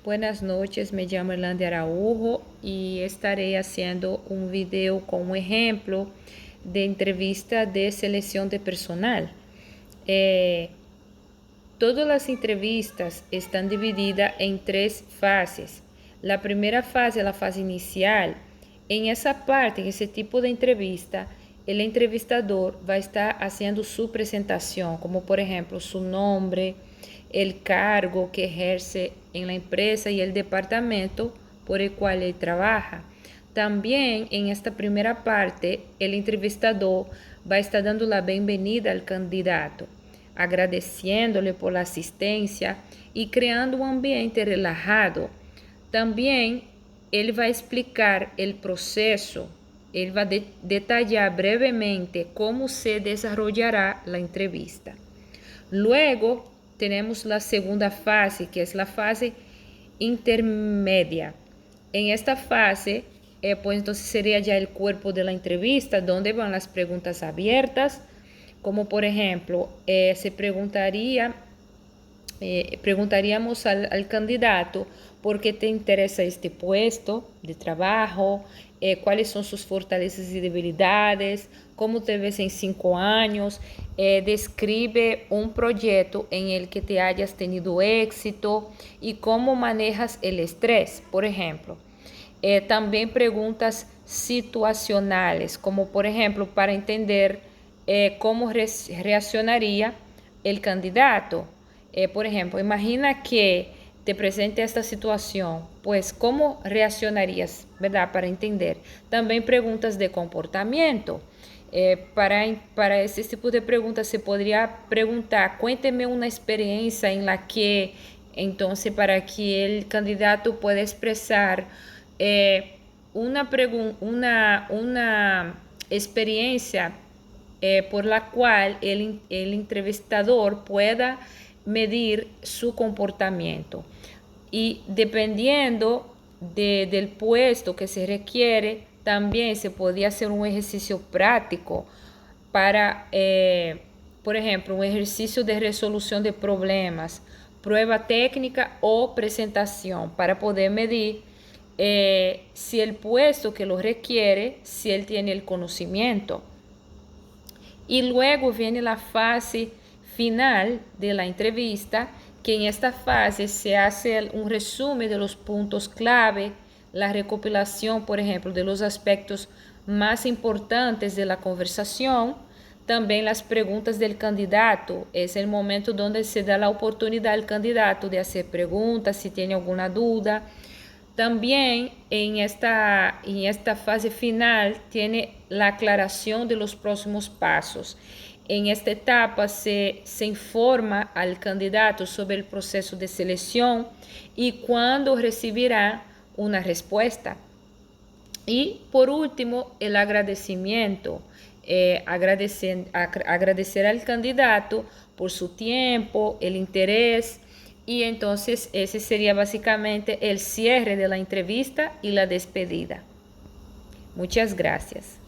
Buenas noches, me llamo Erlande Araújo y estaré haciendo un video con un ejemplo de entrevista de selección de personal. Todas las entrevistas están divididas en 3 fases. La primera fase es la fase inicial. En esa parte, en ese tipo de entrevista, el entrevistador va a estar haciendo su presentación, como por ejemplo su nombre, el cargo que ejerce en la empresa y el departamento por el cual él trabaja. También en esta primera parte, el entrevistador va a estar dando la bienvenida al candidato, agradeciéndole por la asistencia y creando un ambiente relajado. También él va a explicar el proceso, él va a detallar brevemente cómo se desarrollará la entrevista. Luego tenemos la segunda fase, que es la fase intermedia. En esta fase, pues entonces sería ya el cuerpo de la entrevista, donde van las preguntas abiertas, como por ejemplo, preguntaríamos al candidato por qué te interesa este puesto de trabajo, cuáles son sus fortalezas y debilidades, cómo te ves en 5 años, describe un proyecto en el que te hayas tenido éxito y cómo manejas el estrés, por ejemplo. También preguntas situacionales, como por ejemplo para entender cómo reaccionaría el candidato. Por ejemplo, imagina que te presente esta situación, pues cómo reaccionarías, ¿verdad? Para entender. También preguntas de comportamiento. Para ese tipo de preguntas se podría preguntar, cuénteme una experiencia en la que, entonces, para que el candidato pueda expresar una experiencia por la cual el entrevistador pueda medir su comportamiento. Y dependiendo del puesto que se requiere, también se podría hacer un ejercicio práctico para, por ejemplo, un ejercicio de resolución de problemas, prueba técnica o presentación para poder medir si el puesto que lo requiere, si él tiene el conocimiento. Y luego viene la fase final de la entrevista, que en esta fase se hace un resumen de los puntos clave, la recopilación, por ejemplo, de los aspectos más importantes de la conversación, también las preguntas del candidato. Es el momento donde se da la oportunidad al candidato de hacer preguntas, si tiene alguna duda. También en esta fase final tiene la aclaración de los próximos pasos. En esta etapa se informa al candidato sobre el proceso de selección y cuándo recibirá una respuesta. Y por último, el agradecimiento. Agradecer al candidato por su tiempo, el interés. Y entonces ese sería básicamente el cierre de la entrevista y la despedida. Muchas gracias.